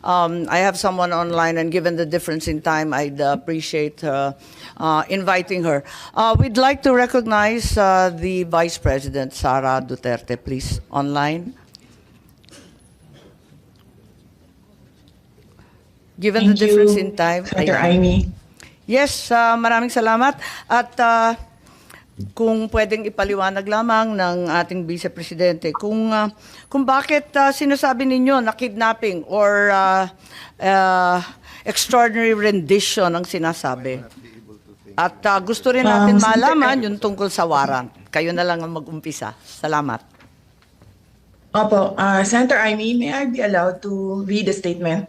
I have someone online, and given the difference in time, I'd appreciate inviting her. We'd like to recognize the Vice President, Sara Duterte, please, online. Given the difference in time. Senator Amy. Yes, maraming salamat. At kung pwedeng ipaliwanag lamang ng ating Vice Presidente kung bakit sinasabi ninyo na kidnapping or extraordinary rendition ang sinasabi. At gusto rin natin malaman yung tungkol sa warrant. Kayo na lang ang mag-umpisa. Salamat. Opo, Senator Amy, may I be allowed to read the statement?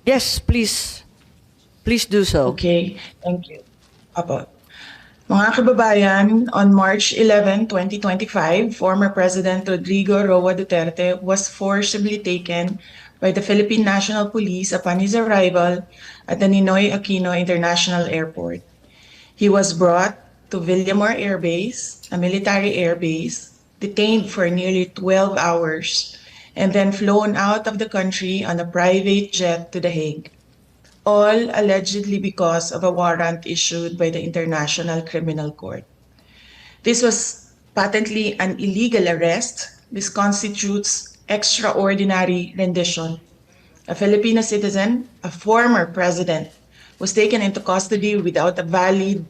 Yes, please. Please do so. Okay, thank you. Opo. Mga kababayan, on March 11, 2025, former President Rodrigo Roa Duterte was forcibly taken by the Philippine National Police upon his arrival at the Ninoy Aquino International Airport. He was brought to Villamor Air Base, a military air base, detained for nearly 12 hours, and then flown out of the country on a private jet to The Hague, all allegedly because of a warrant issued by the International Criminal Court. This was patently an illegal arrest. This constitutes extraordinary rendition. A Filipino citizen, a former president, was taken into custody without a valid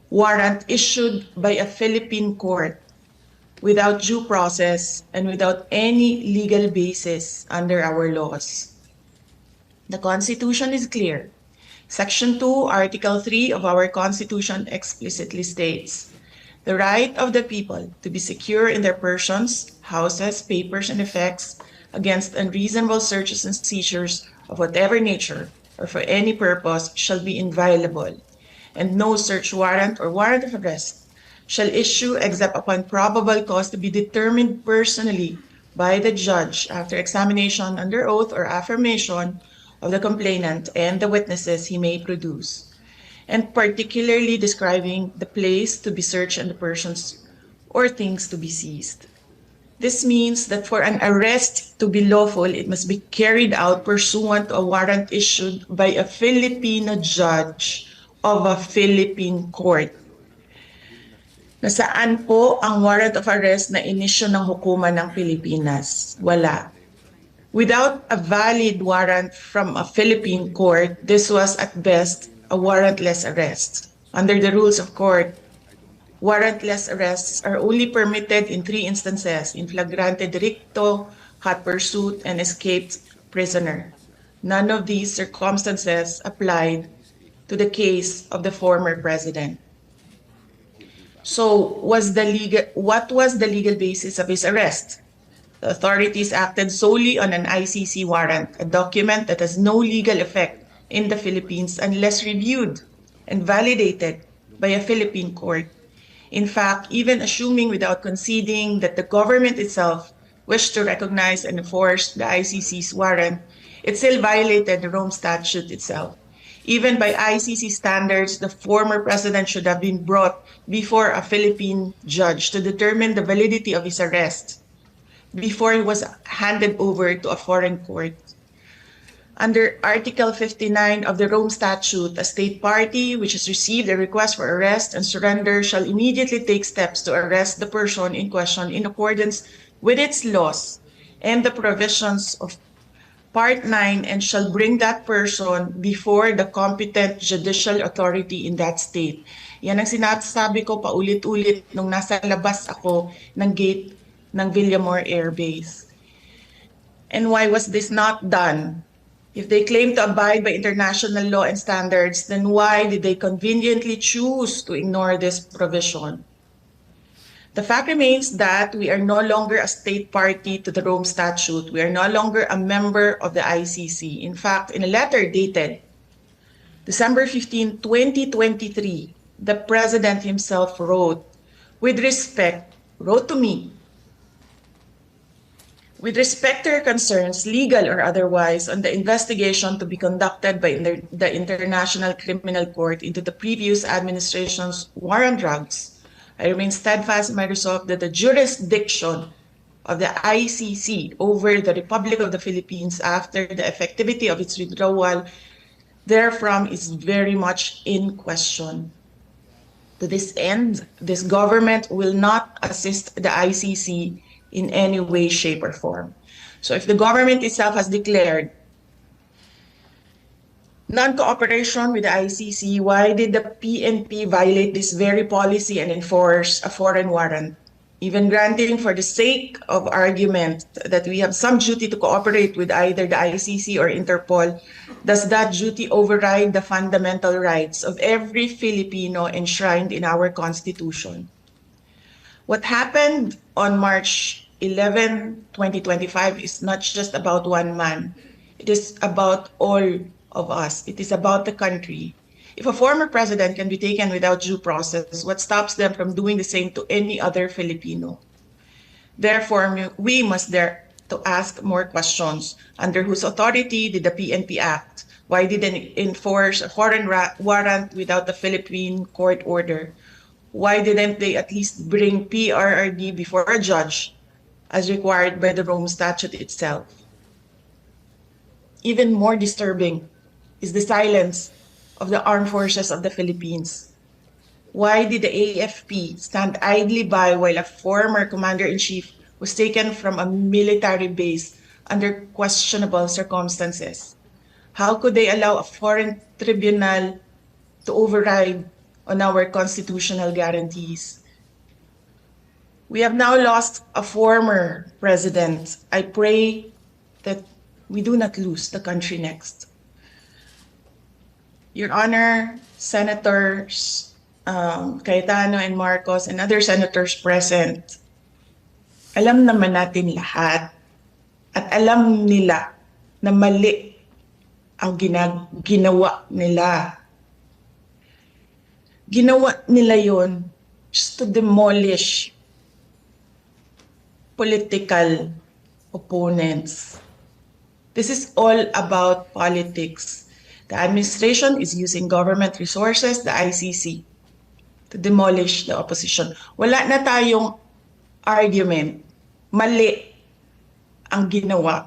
warrant issued by a Philippine court, without due process, and without any legal basis under our laws. The Constitution is clear. Section 2, Article 3 of our Constitution explicitly states, the right of the people to be secure in their persons, houses, papers, and effects against unreasonable searches and seizures of whatever nature or for any purpose shall be inviolable, and no search warrant or warrant of arrest shall issue except upon probable cause to be determined personally by the judge after examination under oath or affirmation of the complainant and the witnesses he may produce, and particularly describing the place to be searched and the persons or things to be seized. This means that for an arrest to be lawful, it must be carried out pursuant to a warrant issued by a Filipino judge of a Philippine court. Nasaan po ang warrant of arrest na inisyu ng hukuman ng Pilipinas? Wala. Without a valid warrant from a Philippine court, this was at best a warrantless arrest. Under the rules of court, warrantless arrests are only permitted in 3 instances: in flagrante delicto, hot pursuit, and escaped prisoner. None of these circumstances applied to the case of the former president. So, what was the legal basis of his arrest? The authorities acted solely on an ICC warrant, a document that has no legal effect in the Philippines unless reviewed and validated by a Philippine court. In fact, even assuming without conceding that the government itself wished to recognize and enforce the ICC's warrant, it still violated the Rome Statute itself. Even by ICC standards, the former president should have been brought before a Philippine judge to determine the validity of his arrest before it was handed over to a foreign court. Under Article 59 of the Rome Statute, a state party which has received a request for arrest and surrender shall immediately take steps to arrest the person in question in accordance with its laws and the provisions of Part 9, and shall bring that person before the competent judicial authority in that state. Yan ang sinasabi ko paulit-ulit nung nasa labas ako ng gate ng Villamor Air Base. And why was this not done? If they claim to abide by international law and standards, then why did they conveniently choose to ignore this provision? The fact remains that we are no longer a state party to the Rome Statute. We are no longer a member of the ICC. In fact, in a letter dated December 15, 2023, the President himself wrote to me, with respect to your concerns, legal or otherwise, on the investigation to be conducted by the International Criminal Court into the previous administration's war on drugs, I remain steadfast in my resolve that the jurisdiction of the ICC over the Republic of the Philippines after the effectivity of its withdrawal therefrom is very much in question. To this end, this government will not assist the ICC in any way, shape, or form. So if the government itself has declared non-cooperation with the ICC, why did the PNP violate this very policy and enforce a foreign warrant? Even granting for the sake of argument that we have some duty to cooperate with either the ICC or Interpol, does that duty override the fundamental rights of every Filipino enshrined in our Constitution? What happened on March 11, 2025 is not just about one man. It is about all of us. It is about the country. If a former president can be taken without due process, what stops them from doing the same to any other Filipino? Therefore, we must dare to ask more questions. Under whose authority did the PNP act? Why did they enforce a foreign warrant without the Philippine court order? Why didn't they at least bring PRRD before a judge, as required by the Rome Statute itself? Even more disturbing is the silence of the armed forces of the Philippines. Why did the AFP stand idly by while a former commander-in-chief was taken from a military base under questionable circumstances? How could they allow a foreign tribunal to override on our constitutional guarantees? We have now lost a former president. I pray that we do not lose the country next. Your Honor, Senators Cayetano and Marcos and other senators present, alam naman natin lahat at alam nila na mali ang ginawa nila. Ginawa nila yon just to demolish political opponents. This is all about politics. The administration is using government resources, the ICC, to demolish the opposition. Wala na tayong argument. Mali ang ginawa.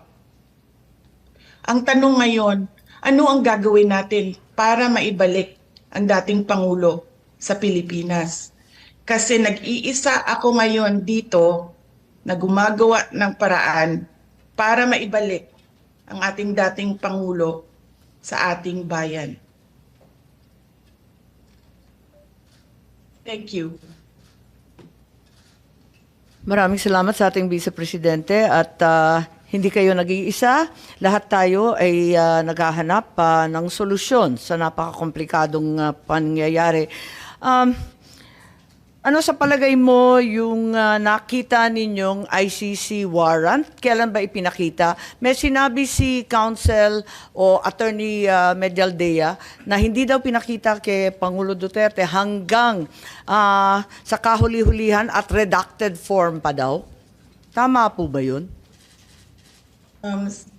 Ang tanong ngayon, ano ang gagawin natin para maibalik ang dating Pangulo sa Pilipinas? Kasi nag-iisa ako ngayon dito na gumagawa ng paraan para maibalik ang ating dating Pangulo sa ating bayan. Thank you. Maraming salamat sa ating Vice Presidente at hindi kayo nag-iisa. Lahat tayo ay naghahanap ng solusyon sa napakakomplikadong pangyayari. Ano sa palagay mo yung nakita ninyong ICC warrant? Kailan ba ipinakita? May sinabi si Counsel o Attorney Medialdea na hindi daw pinakita kay Pangulo Duterte hanggang sa kahuli-hulihan at redacted form pa daw. Tama po ba yun?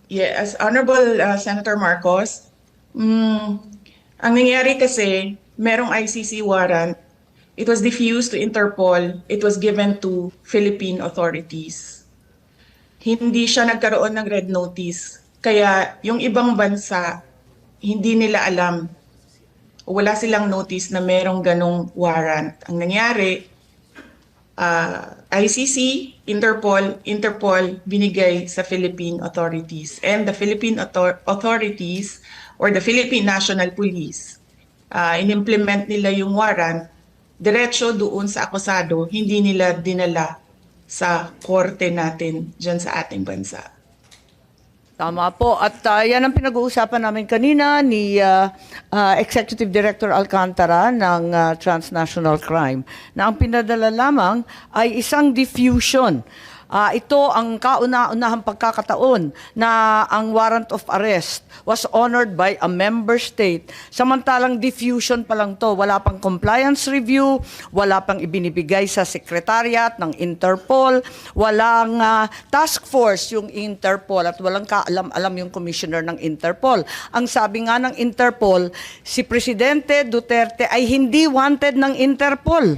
Yes, Honorable Senator Marcos, ang nangyari kasi, merong ICC warrant. It was diffused to Interpol. It was given to Philippine authorities. Hindi siya nagkaroon ng red notice. Kaya yung ibang bansa, hindi nila alam. Wala silang notice na merong ganong warrant. Ang nangyari, ICC, Interpol binigay sa Philippine authorities. And the Philippine authorities or the Philippine National Police, in-implement nila yung warrant diretso doon sa akusado, hindi nila dinala sa korte natin dyan sa ating bansa. Tama po. At yan ang pinag-uusapan namin kanina ni Executive Director Alcantara ng Transnational Crime na ang pinadala lamang ay isang diffusion. Ito ang kauna-unahang pagkakataon na ang warrant of arrest was honored by a member state. Samantalang diffusion pa lang to, wala pang compliance review, wala pang ibinibigay sa Secretariat ng Interpol, walang task force yung Interpol at walang kaalam-alam yung commissioner ng Interpol. Ang sabi nga ng Interpol, si Presidente Duterte ay hindi wanted ng Interpol.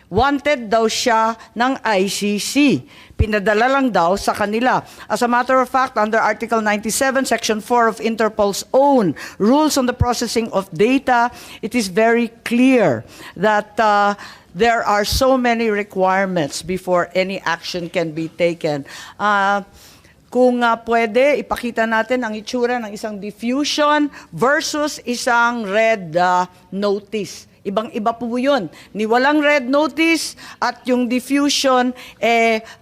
Wanted daw siya ng ICC. Pinadala lang daw sa kanila. As a matter of fact, under Article 97, Section 4 of Interpol's own rules on the processing of data, it is very clear that there are so many requirements before any action can be taken. Kung pwede, ipakita natin ang itsura ng isang diffusion versus isang red notice. Ibang-iba po yun. Ni walang red notice at yung diffusion,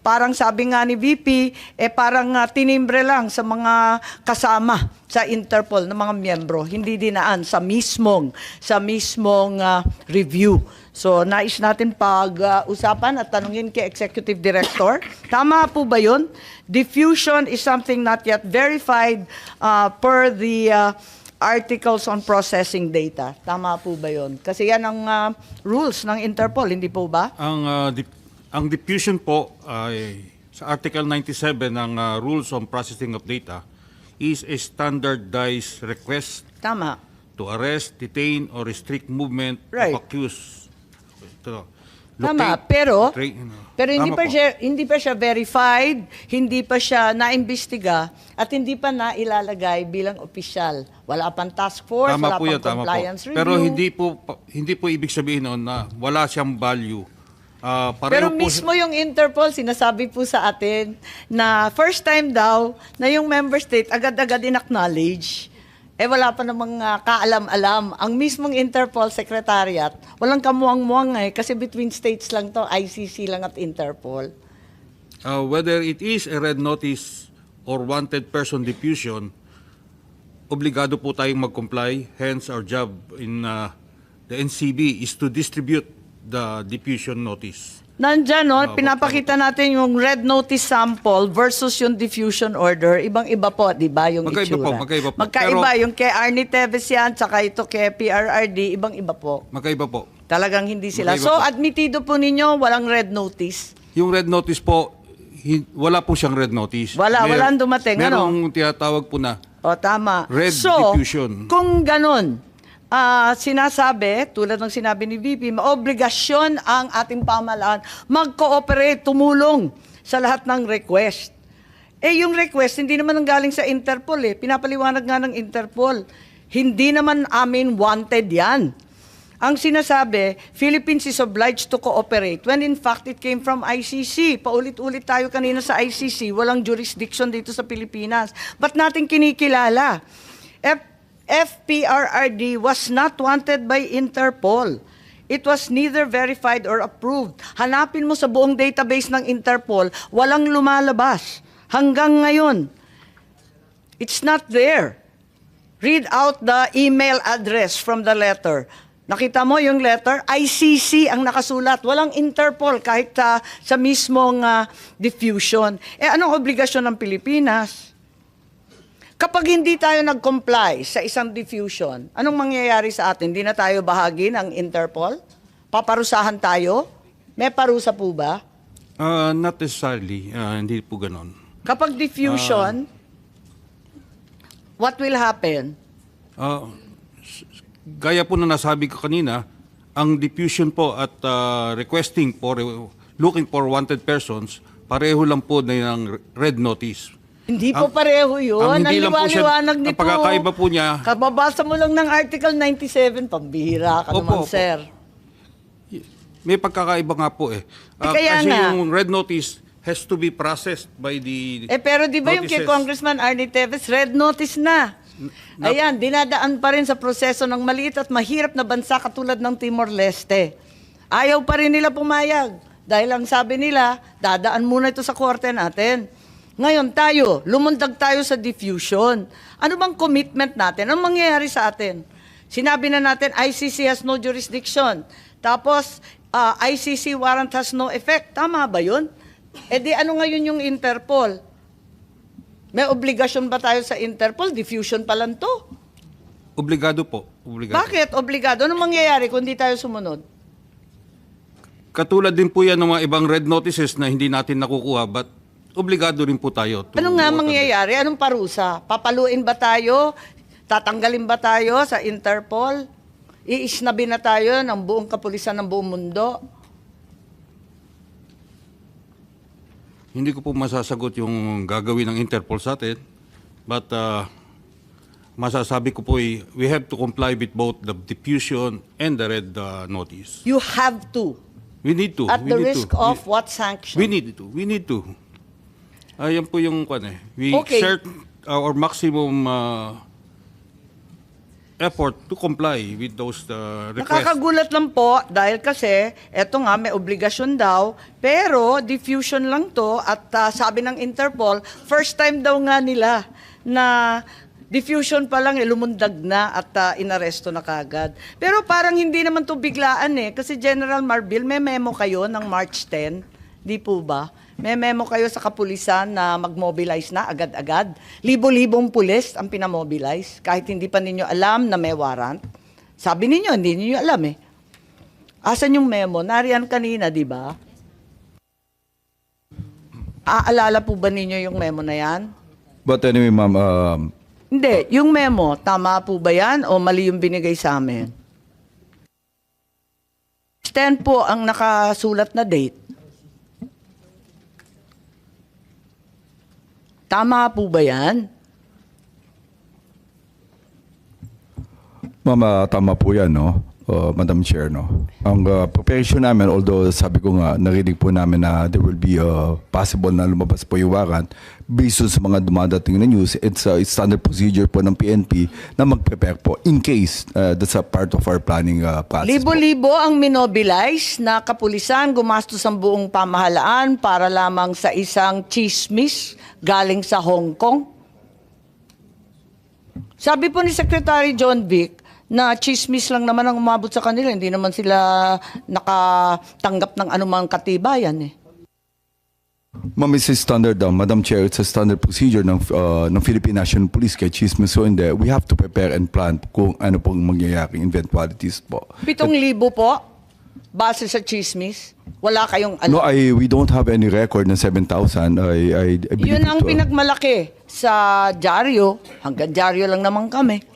parang sabi nga ni VP, parang tinimbre lang sa mga kasama sa Interpol ng mga miyembro. Hindi dinaan sa mismong review. So, nais natin pag-usapan at tanungin kay Executive Director. Tama po ba yun? Diffusion is something not yet verified per the articles on processing data. Tama po ba yun? Kasi yan ang rules ng Interpol, hindi po ba? Ang diffusion po ay sa Article 97 ng Rules on Processing of Data is a standardized request Tama. to arrest, detain, or restrict movement Right. of accused. Ito, Tama, locate, pero Tama po. hindi pa siya verified, hindi pa siya naimbestiga at hindi pa nailalagay bilang opisyal. Wala pang task force, wala pang compliance review. Pero hindi po ibig sabihin noon na wala siyang value. Pero Pareho po mismo yung Interpol, sinasabi po sa atin na first time daw na yung member state agad-agad in-acknowledge. Wala pa namang kaalam-alam. Ang mismong Interpol Secretariat, walang kamuang-muang kasi between states lang to, ICC lang at Interpol. whether it is a red notice or wanted person diffusion, obligado po tayong mag-comply. Hence, our job in the NCB is to distribute the diffusion notice. Nandyan, pinapakita natin yung red notice sample versus yung diffusion order. Ibang-iba po, di ba, yung Magkaiba itsura? po, magkaiba po. Magkaiba, Pero- yung kay Arnie Teves yan, tsaka ito kay PRRD, ibang-iba po. Magkaiba po. Talagang hindi sila. Magkaiba So, po. admitido po ninyo, walang red notice. Yung red notice po, wala po siyang red notice. Walang dumating, ano? Merong tinatawag po na O, tama. Red so, diffusion. kung ganun, sinasabi, tulad ng sinabi ni VP, maobligasyon ang ating pamahalaan mag-cooperate, tumulong sa lahat ng request. Yung request, hindi naman ang galing sa Interpol Pinapaliwanag nga ng Interpol. Hindi naman amin wanted yan. Ang sinasabi, Philippines is obliged to cooperate when in fact it came from ICC. Paulit-ulit tayo kanina sa ICC, walang jurisdiction dito sa Pilipinas. Ba't natin kinikilala? FPRRD was not wanted by Interpol. It was neither verified or approved. Hanapin mo sa buong database ng Interpol, walang lumalabas. Hanggang ngayon, it's not there. Read out the email address from the letter. Nakita mo yung letter? ICC ang nakasulat. Walang Interpol kahit sa mismong diffusion. Anong obligasyon ng Pilipinas? Kapag hindi tayo nag-comply sa isang diffusion, anong mangyayari sa atin? Hindi na tayo bahagi ng Interpol? Paparusahan tayo? May parusa po ba? Not necessarily. Hindi po ganon. Kapag diffusion, what will happen? Gaya po na nasabi ko kanina, ang diffusion po at requesting for looking for wanted persons, pareho lang po na ng red notice. Hindi po pareho yun. ang hindi lang po siya- liwanag ang nito. pagkakaiba po niya- Kababasa mo lang ng Article 97, pambihira ka Opo, naman, opo. sir. May pagkakaiba nga po Kaya kasi nga. yung red notice has to be processed by the Pero di ba yung kay notices. Congressman Arnie Teves, red notice na. Ayan, dinadaan pa rin sa proseso ng maliit at mahirap na bansa katulad ng Timor-Leste. Ayaw pa rin nila pumayag. Dahil ang sabi nila, dadaan muna ito sa korte natin. Ngayon tayo, lumundag tayo sa diffusion. Ano bang commitment natin? Anong mangyayari sa atin? Sinabi na natin, ICC has no jurisdiction. Tapos, ICC warrant has no effect. Tama ba yun? Di ano ngayon yung Interpol? May obligasyon ba tayo sa Interpol? Diffusion pa lang to. obligado po. Obligado. Bakit obligado? Anong mangyayari kung di tayo sumunod? Katulad din po yan ng mga ibang red notices na hindi natin nakukuha but obligado rin po tayo. to Ano nga work on mangyayari? Anong parusa? Papaluin ba tayo? Tatanggalin ba tayo sa Interpol? Iisnabi na tayo ng buong kapulisan ng buong mundo? hindi ko po masasagot yung gagawin ng Interpol sa atin. But masasabi ko po we have to comply with both the diffusion and the red notice. You have to. We need to. At we the need risk to. of what sanction? We need to. We need to. Ayan po yung We Okay. exert our maximum effort to comply with those requests. Nakakagulat lang po dahil kasi eto nga may obligasyon daw pero diffusion lang to at sabi ng Interpol first time daw nga nila na diffusion pa lang lumundag na at inaresto na kagad. Pero parang hindi naman to biglaan kasi General Marbil may memo kayo ng March 10, di po ba? May memo kayo sa kapulisan na mag-mobilize na agad-agad. Libo-libong pulis ang pinamobilize kahit hindi pa ninyo alam na may warrant. Sabi ninyo, hindi ninyo alam Asan yung memo? Nariyan kanina, di ba? Aalala po ba ninyo yung memo na yan? But anyway, ma'am, Hindi. Yung memo, tama po ba yan o mali yung binigay sa amin? 10 po ang nakasulat na date. Tama po ba yan? ma'am, tama po yan, no? Madam Chair, no? Ang preparation namin, although sabi ko nga, narinig po namin na there will be possible na lumabas po yung warrant based on sa mga dumadating na news, it's a standard procedure po ng PNP na mag-prepare po in case that's a part of our planning process. Libo-libo ang minobilize na kapulisan, gumastos ang buong pamahalaan para lamang sa isang chismis galing sa Hong Kong. Sabi po ni Secretary John Vic na chismis lang naman ang umabot sa kanila. Hindi naman sila nakatanggap ng anumang katibayan Ma'am, it's a standard, Madam Chair, it's a standard procedure ng Philippine National Police kay chismis. So in there, we have to prepare and plan kung ano pong mangyayaring eventualities po. 7,000 po, base sa chismis. Wala kayong alam. No, we don't have any record ng 7,000. I believe Yun ang ito, pinagmalaki sa dyaryo. Hanggang dyaryo lang naman kami.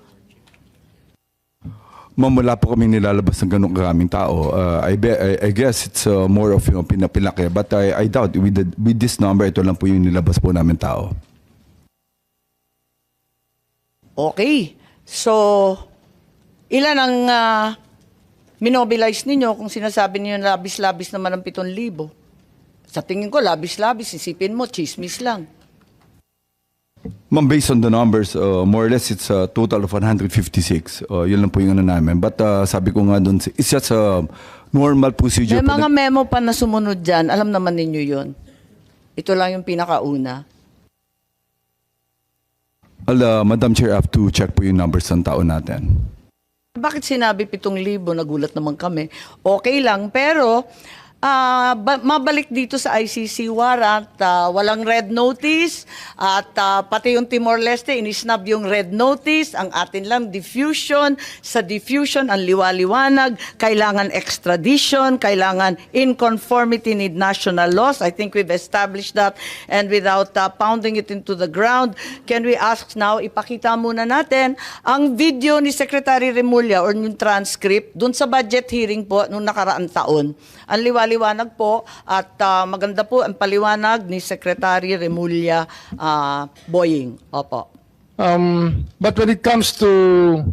Ma'am, wala po kami nilalabas ng ganong karaming tao. I guess it's more of pinapilaki. But I doubt with this number, ito lang po yung nilabas po namin tao. Okay. So, ilan ang minobilize ninyo kung sinasabi niyo na labis-labis naman ang 7,000? Sa tingin ko, labis-labis. Isipin mo, chismis lang. Ma'am, based on the numbers, more or less it's a total of 156. Yun lang po yung ano namin. But sabi ko nga doon, it's just a normal procedure. May po mga memo pa na sumunod dyan. Alam naman ninyo yun. Ito lang yung pinakauna. Madam Chair, I have to check po yung numbers ng tao natin. Bakit sinabi 7,000? Nagulat naman kami. Okay lang, pero mabalik dito sa ICC warrant, walang red notice at pati yung Timor-Leste inisnab yung red notice, ang atin lang diffusion. Sa diffusion ang liwaliwanag, kailangan extradition, kailangan in conformity with national laws. I think we've established that, and without pounding it into the ground, can we ask now, ipakita muna natin ang video ni Secretary Remulla or yung transcript dun sa budget hearing po nung nakaraang taon. Ang liwaliwanag po at maganda po ang paliwanag ni Secretary Remulla Boying. Opo. But when it comes to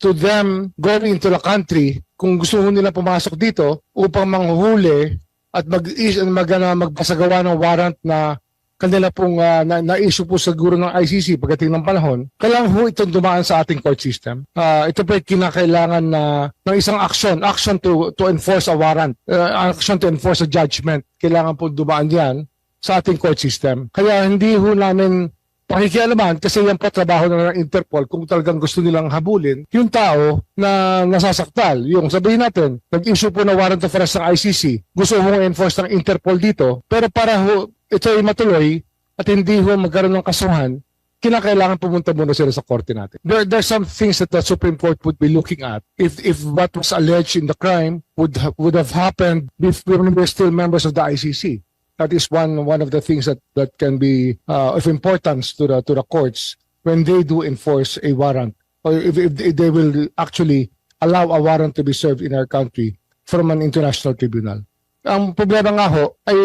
them going into the country, kung gusto nila pumasok dito upang manghuhuli at magpasagawa ng warrant na kanila pong na-issue po siguro ng ICC pagdating ng panahon, kailangan po itong dumaan sa ating court system. Ito po ay kinakailangan ng isang action to enforce a warrant, action to enforce a judgment. Kailangan po dumaan yan sa ating court system. Kaya hindi ho namin pakikialaman kasi yan po trabaho na ng Interpol kung talagang gusto nilang habulin yung tao na nasasaktal. Yung sabihin natin, nag-issue po na warrant of arrest ng ICC, gusto mong enforce ng Interpol dito, pero para ho ito ay matuloy at hindi ho magkaroon ng kasuhan, kinakailangan pumunta muna sila sa korte natin. There are some things that the Supreme Court would be looking at if what was alleged in the crime would have happened if we were still members of the ICC. That is one of the things that can be of importance to the courts when they do enforce a warrant, or if they will actually allow a warrant to be served in our country from an international tribunal. Ang problema nga ho ay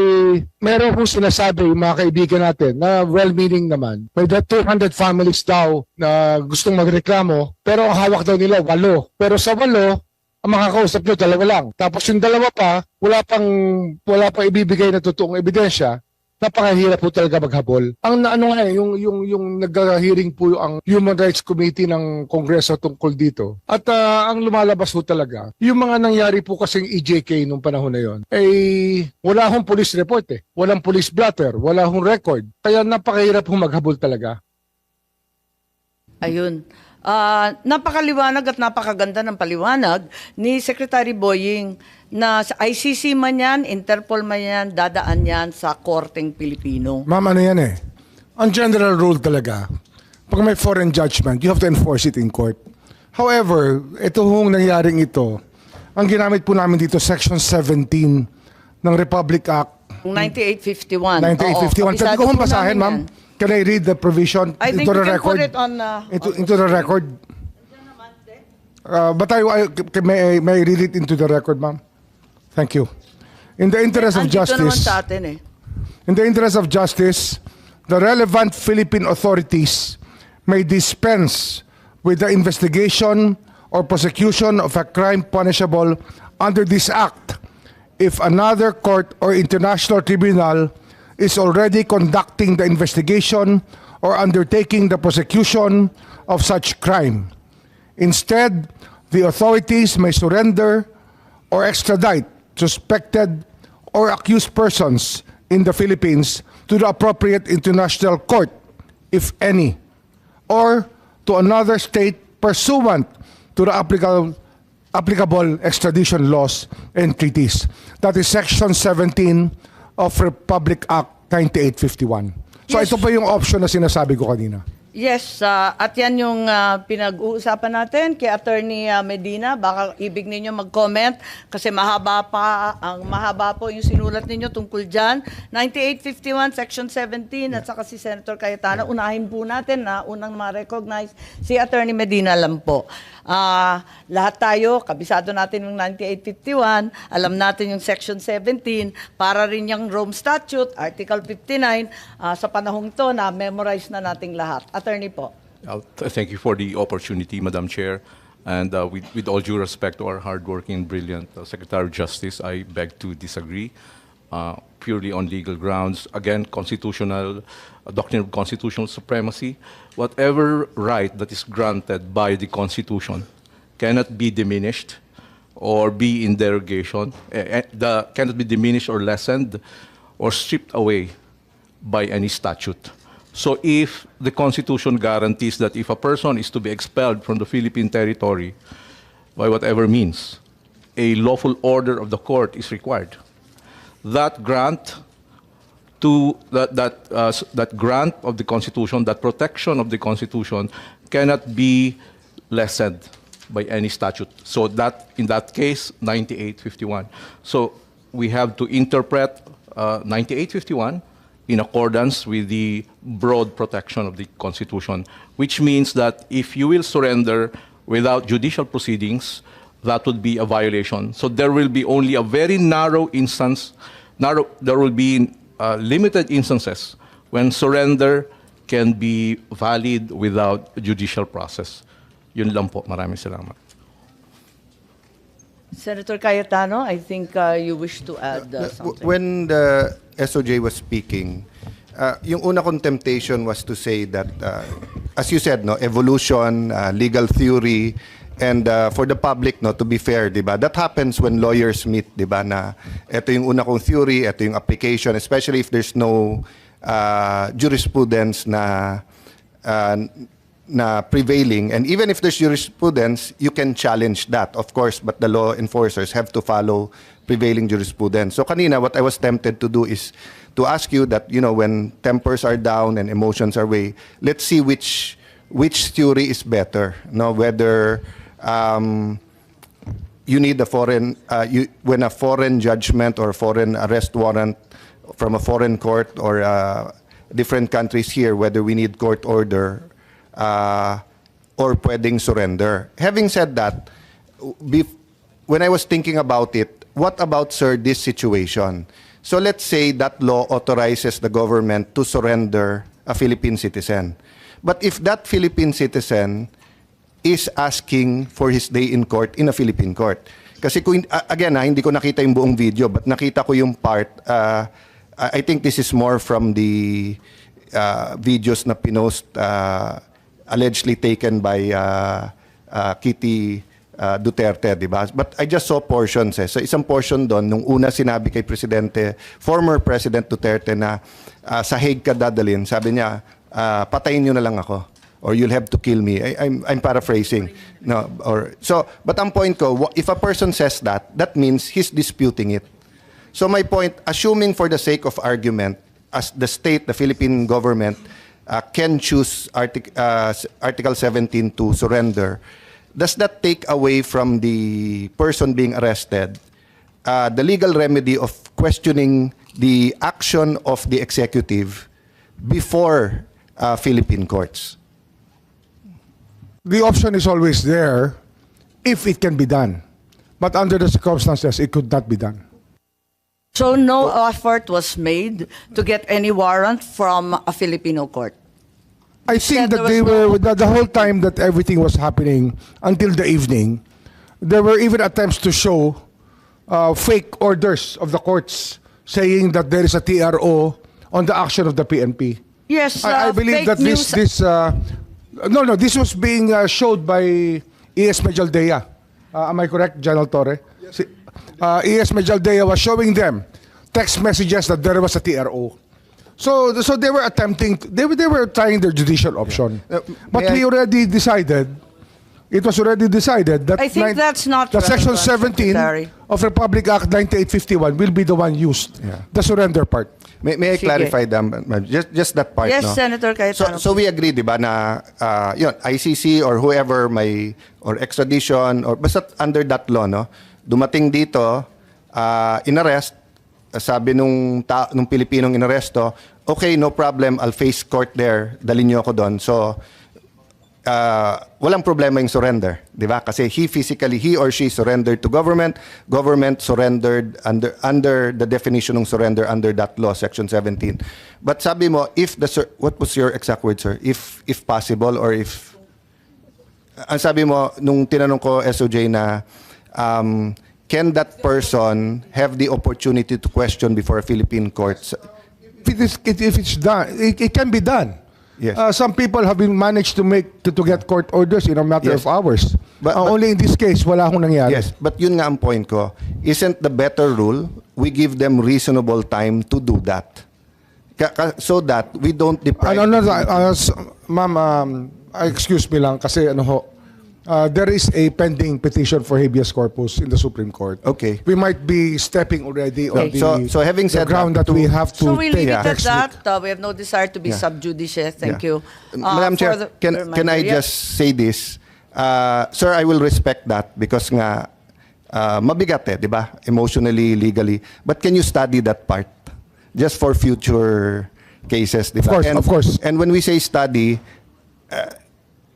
meron kong sinasabi yung mga kaibigan natin na well-meaning naman. May 200 families daw na gustong magreklamo pero ang hawak daw nila 8. Pero sa 8, ang makakausap nyo 2 lang. Tapos yung 2 pa, wala pang ibibigay na totoong ebidensya. Napakahirap po talaga maghabol. Ang ano nga yung nag-hearing po ang Human Rights Committee ng Kongreso tungkol dito. At ang lumalabas po talaga, yung mga nangyari po kasing EJK nung panahon na yon, ay wala hong police report eh. Walang police blotter, wala hong record. Kaya napakahirap po maghabol talaga. Ayun. Napakaliwanag at napakaganda ng paliwanag ni Secretary Boying na sa ICC man yan, Interpol man yan, dadaan yan sa Korteng Pilipino. Ma'am, ano yan eh? Ang general rule talaga, pag may foreign judgment, you have to enforce it in court. However, ito hong nangyaring ito, ang ginamit po namin dito, Section 17 ng Republic Act 9851. 9851. Pwede ko hong basahin, ma'am? Can I read the provision I think into you the can record? put it on... Into the record? But may I read it into the record, ma'am? Thank you. In the interest of Andito naman justice, sa atin eh. in the interest of justice, the relevant Philippine authorities may dispense with the investigation or prosecution of a crime punishable under this act if another court or international tribunal is already conducting the investigation or undertaking the prosecution of such crime. Instead, the authorities may surrender or extradite suspected or accused persons in the Philippines to the appropriate international court, if any, or to another state pursuant to the applicable extradition laws and treaties. That is Section 17 of Republic Act 9851. So Yes. ito pa yung option na sinasabi ko kanina. Yes, at yan yung pinag-uusapan natin kay Attorney Medina. Baka ibig ninyo mag-comment kasi mahaba po yung sinulat ninyo tungkol dyan. 9851, Section 17, at saka si Senator Cayetano. Unahin po natin na unang ma-recognize si Attorney Medina lang po. Lahat tayo, kabisado natin yung 9851, alam natin yung Section 17, para rin yung Rome Statute, Article 59, sa panahong to na memorize na nating lahat. Attorney po. Thank you for the opportunity, Madam Chair. And with all due respect to our hardworking, brilliant Secretary of Justice, I beg to disagree purely on legal grounds. Again, doctrine of constitutional supremacy. Whatever right that is granted by the Constitution cannot be diminished or be in derogation, cannot be diminished or lessened or stripped away by any statute. So if the Constitution guarantees that if a person is to be expelled from the Philippine territory by whatever means, a lawful order of the court is required. That grant that grant of the Constitution, that protection of the Constitution, cannot be lessened by any statute. So that in that case, 9851. So we have to interpret 9851 in accordance with the broad protection of the Constitution, which means that if you will surrender without judicial proceedings, that would be a violation. So there will be only a very narrow instance, there will be limited instances when surrender can be valid without judicial process. Yun lang po. Maraming salamat. Senator Cayetano, I think you wish to add something. When the SOJ was speaking, yung una kong temptation was to say that, as you said, no, evolution, legal theory, and for the public, no, to be fair, di ba? That happens when lawyers meet, di ba? Na ito yung una kong theory, ito yung application, especially if there's no jurisprudence na prevailing, and even if there's jurisprudence, you can challenge that, of course, but the law enforcers have to follow prevailing jurisprudence. So kanina, what I was tempted to do is to ask you that, you know, when tempers are down and emotions are way, let's see which theory is better, no? Whether you need a foreign, when a foreign judgment or foreign arrest warrant from a foreign court or different countries here, whether we need court order or pwedeng surrender. Having said that, when I was thinking about it, what about, sir, this situation? So let's say that law authorizes the government to surrender a Philippine citizen. But if that Philippine citizen is asking for his day in court in a Philippine court. Kasi kung, again, hindi ko nakita yung buong video, but nakita ko yung part. I think this is more from the videos na pinost allegedly taken by Kitty Duterte, di ba? But I just saw portions eh. So isang portion doon, nung una sinabi kay Presidente, former President Duterte na sa Hague ka dadalhin, sabi niya, patayin niyo na lang ako or you'll have to kill me. I'm paraphrasing. No, but ang point ko, if a person says that, that means he's disputing it. So my point, assuming for the sake of argument, as the state, the Philippine government, can choose Article 17 to surrender, does that take away from the person being arrested the legal remedy of questioning the action of the executive before Philippine courts? The option is always there if it can be done. But under the circumstances, it could not be done. So no effort was made to get any warrant from a Filipino court. I think said that there they was were, the whole time that everything was happening until the evening, there were even attempts to show fake orders of the courts saying that there is a TRO on the action of the PNP. Yes, I believe fake that news. this was being showed by E.S. Medialdea. Am I correct, General Torre? E.S. Medialdea was showing them text messages that there was a TRO. So they were attempting, they were trying their judicial option. But may we I- already decided, it was already decided that I think that's not that Section relevant, 17 Secretary. of Republic Act 9851 will be the one used, the surrender part. May I Sige. clarify that? Just that part, Yes, no? Senator Cayetano. So we agree, di ba, na yun, ICC or whoever may, or extradition, or basta under that law, no? Dumating dito, inarrest, sabi nung Pilipinong inaresto, okay, no problem, I'll face court there, dalhin niyo ako doon. So, walang problema yung surrender, di ba? Kasi he or she surrendered to government surrendered under the definition ng surrender under that law, Section 17. But sabi mo, what was your exact word, sir? If possible or if... Ang sabi mo, nung tinanong ko SOJ na, can that person have the opportunity to question before Philippine courts? If it's done, it can be done. Yes. Some people have been managed to get court orders in a matter Yes. of hours. But- Only in this case, wala akong nangyari. Yes, but yun nga ang point ko. Isn't the better rule, we give them reasonable time to do that? So that we don't deprive... Ma'am, excuse me lang kasi there is a pending petition for habeas corpus in the Supreme Court. Okay. We might be stepping already on Okay. the, So having the said ground that, that we have to So we leave take it at next week. that. We have no desire to be Yeah. sub judice. Thank Yeah. you. Madam For Chair, the can I reminder. just say this? Sir, I will respect that because nga mabigat di ba? Emotionally, legally. But can you study that part? Just for future cases, di ba? Of course. And when we say study,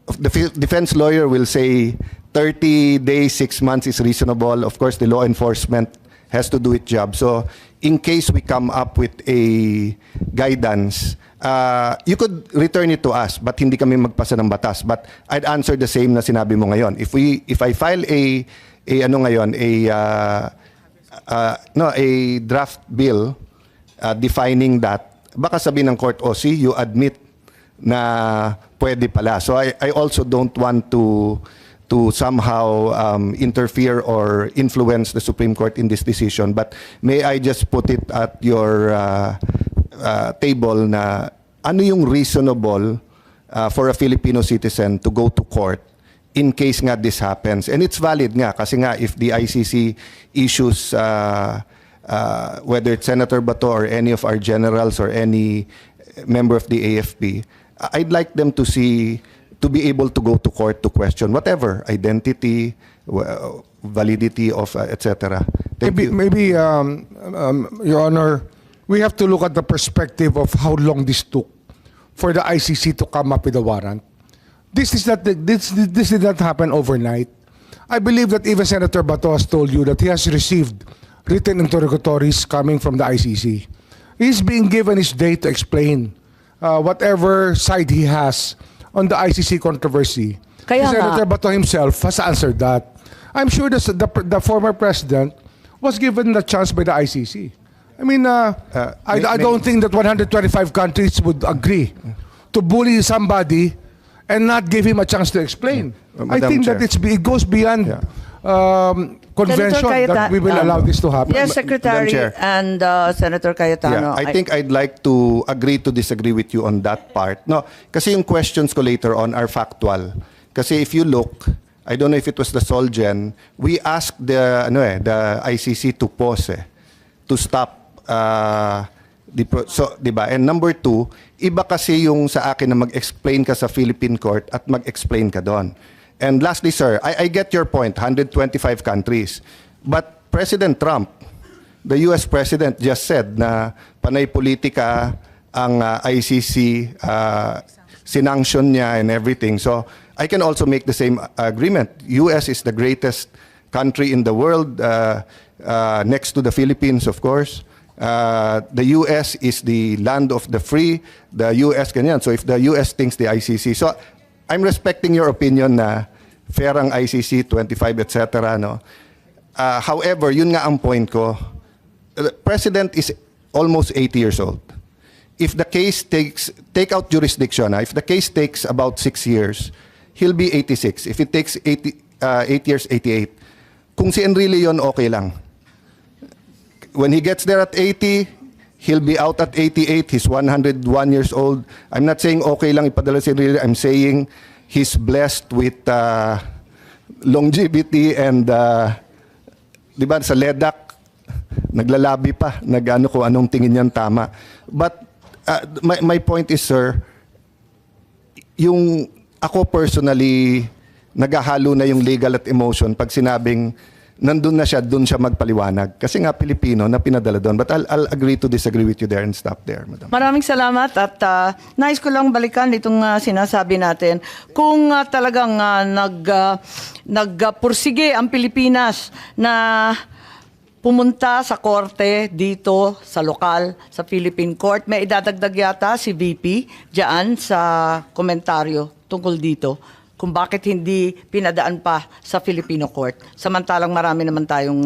the defense lawyer will say 30 days, 6 months is reasonable. Of course, the law enforcement has to do its job. So, in case we come up with a guidance, you could return it to us, but hindi kami magpasa ng batas. But I'd answer the same na sinabi mo ngayon. If I file a draft bill defining that, baka sabihin ng court, see, you admit na pwede pala. So I also don't want to somehow interfere or influence the Supreme Court in this decision. But may I just put it at your table na ano yung reasonable for a Filipino citizen to go to court in case nga this happens. And it's valid nga kasi nga if the ICC issues whether it's Senator Bato or any of our generals or any member of the AFP, I'd like them to be able to go to court to question whatever identity, validity of etc. Maybe, Your Honor, we have to look at the perspective of how long this took for the ICC to come up with a warrant. This did not happen overnight. I believe that even Senator Bato has told you that he has received written interrogatories coming from the ICC. He's being given his day to explain whatever side he has on the ICC controversy. Kaya nga. Senator Bato himself has answered that. I'm sure the former president was given the chance by the ICC. I mean, I don't think that 125 countries would agree to bully somebody and not give him a chance to explain. I Madam think Chair. that it goes beyond convention Senator that we will allow this to happen. Yes, Secretary Chair. and Senator Cayetano. I think I'd like to agree to disagree with you on that part. No, kasi yung questions ko later on are factual. Kasi if you look, I don't know if it was the Solgen, we asked the ICC to pause, to stop so, di ba? And number two, iba kasi yung sa akin na mag-explain ka sa Philippine court at mag-explain ka doon. And lastly, sir, I get your point, 125 countries. But President Trump, the US President just said na panay politika ang ICC, sinanction niya and everything. So I can also make the same agreement. US is the greatest country in the world, next to the Philippines, of course. The US is the land of the free. The US ganyan. So if the US thinks the ICC. So I'm respecting your opinion na fair ang ICC, 25, etc. No? However, yun nga ang point ko. The President is almost 80 years old. If the case take out jurisdiction, if the case takes about 6 years, he'll be 86. If it takes 8 years, 88. Kung si Enrile yon, okay lang. When he gets there at 80, he'll be out at 88. He's 101 years old. I'm not saying okay lang ipadala si Enrile. I'm saying he's blessed with longevity and, di ba, sa LEDAC, naglalabi pa, nag-ano kung anong tingin niyan tama. But my point is, sir, yung ako personally, naghahalo na yung legal at emotion pag sinabing nandun na siya, dun siya magpaliwanag. Kasi nga Pilipino na pinadala doon. But I'll agree to disagree with you there and stop there, Madam. Maraming salamat at nais ko lang balikan itong sinasabi natin. Kung talagang nagpursige ang Pilipinas na pumunta sa korte dito sa lokal, sa Philippine Court, may idadagdag yata si VP diyan sa komentaryo tungkol dito kung bakit hindi pinadaan pa sa Filipino Court. Samantalang marami naman tayong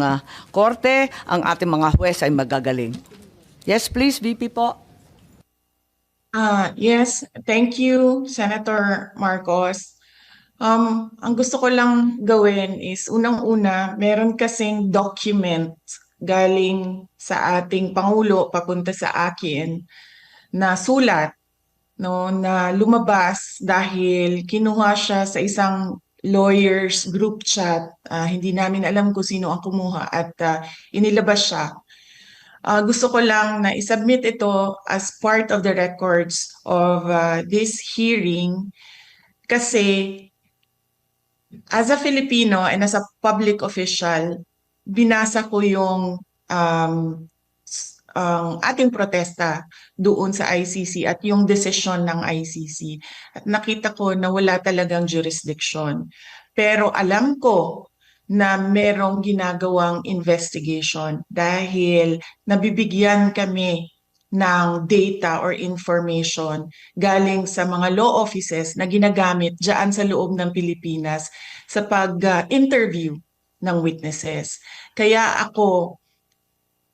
korte, ang ating mga huwes ay magagaling. Yes, please, VP po. Yes, thank you, Senator Marcos. Ang gusto ko lang gawin is, unang-una, meron kasing document galing sa ating Pangulo papunta sa akin na sulat, no, na lumabas dahil kinuha siya sa isang lawyers group chat. Hindi namin alam kung sino ang kumuha at inilabas siya. Gusto ko lang na isubmit ito as part of the records of this hearing kasi as a Filipino and as a public official, binasa ko yung ang ating protesta doon sa ICC at yung desisyon ng ICC. At nakita ko na wala talagang jurisdiction. Pero alam ko na merong ginagawang investigation dahil nabibigyan kami ng data or information galing sa mga law offices na ginagamit dyan sa loob ng Pilipinas sa pag-interview ng witnesses. Kaya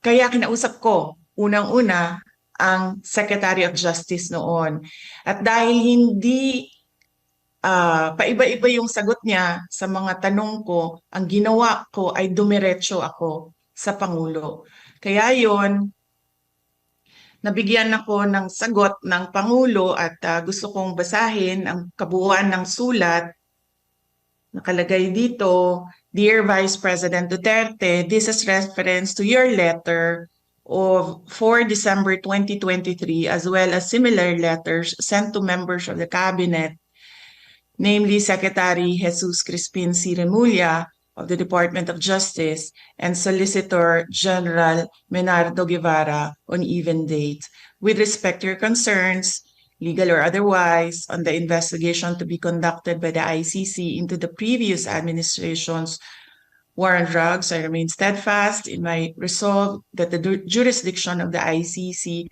kinausap ko unang-una ang Secretary of Justice noon. At dahil hindi paiba-iba yung sagot niya sa mga tanong ko, ang ginawa ko ay dumiretso ako sa Pangulo. Kaya yon, nabigyan ako ng sagot ng Pangulo at gusto kong basahin ang kabuuan ng sulat. Nakalagay dito, Dear Vice President Duterte, this is reference to your letter of 4 December 2023 as well as similar letters sent to members of the Cabinet, namely Secretary Jesus Crispin C. Remulla of the Department of Justice and Solicitor General Menardo Guevara on even date. With respect to your concerns, legal or otherwise, on the investigation to be conducted by the ICC into the previous administration's war on drugs, I remain steadfast in my resolve that the jurisdiction of the ICC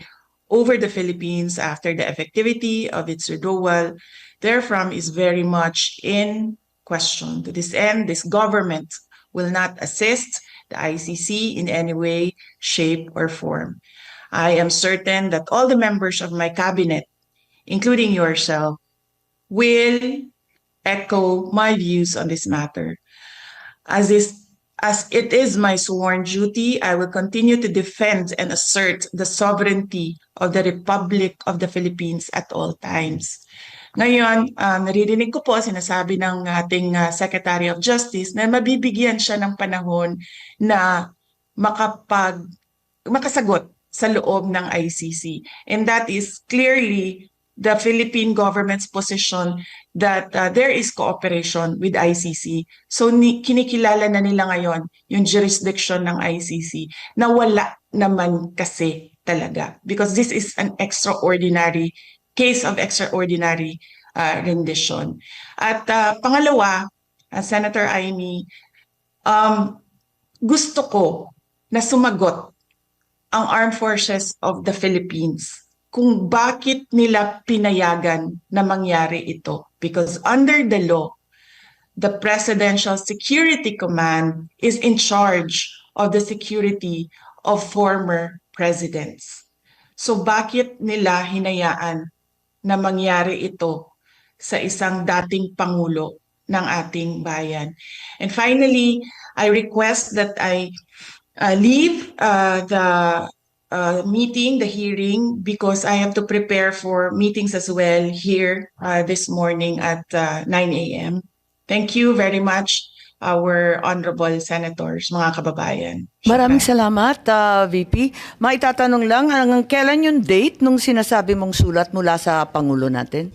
over the Philippines after the effectivity of its withdrawal therefrom is very much in question. To this end, this government will not assist the ICC in any way, shape, or form. I am certain that all the members of my cabinet, including yourself, will echo my views on this matter. As it is my sworn duty, I will continue to defend and assert the sovereignty of the Republic of the Philippines at all times. Ngayon, naririnig ko po sinasabi ng ating Secretary of Justice na mabibigyan siya ng panahon na makasagot sa loob ng ICC. And that is clearly the Philippine government's position that there is cooperation with ICC. So kinikilala na nila ngayon yung jurisdiction ng ICC na wala naman kasi talaga. Because this is an extraordinary case of extraordinary rendition. At pangalawa, Senator Amy, gusto ko na sumagot ang Armed Forces of the Philippines kung bakit nila pinayagan na mangyari ito. Because under the law, the Presidential Security Command is in charge of the security of former presidents. So bakit nila hinayaan na mangyari ito sa isang dating Pangulo ng ating bayan? And finally, I request that I leave the meeting, the hearing, because I have to prepare for meetings as well here this morning at 9 a.m. Thank you very much, our honorable senators, mga kababayan. Maraming salamat, VP. Maitatanong lang, kailan yung date nung sinasabi mong sulat mula sa Pangulo natin?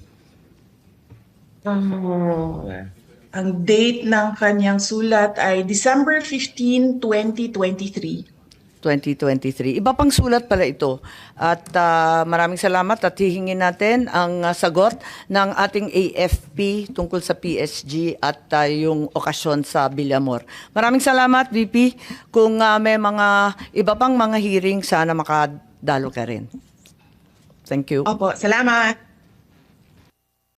Ang date ng kanyang sulat ay December 15, 2023. 2023. Iba pang sulat pala ito. At maraming salamat at hihingin natin ang sagot ng ating AFP tungkol sa PSG at yung okasyon sa Villamor. Maraming salamat, VP. Kung may mga iba pang mga hearing, sana makadalo ka rin. Thank you. Opo, salamat.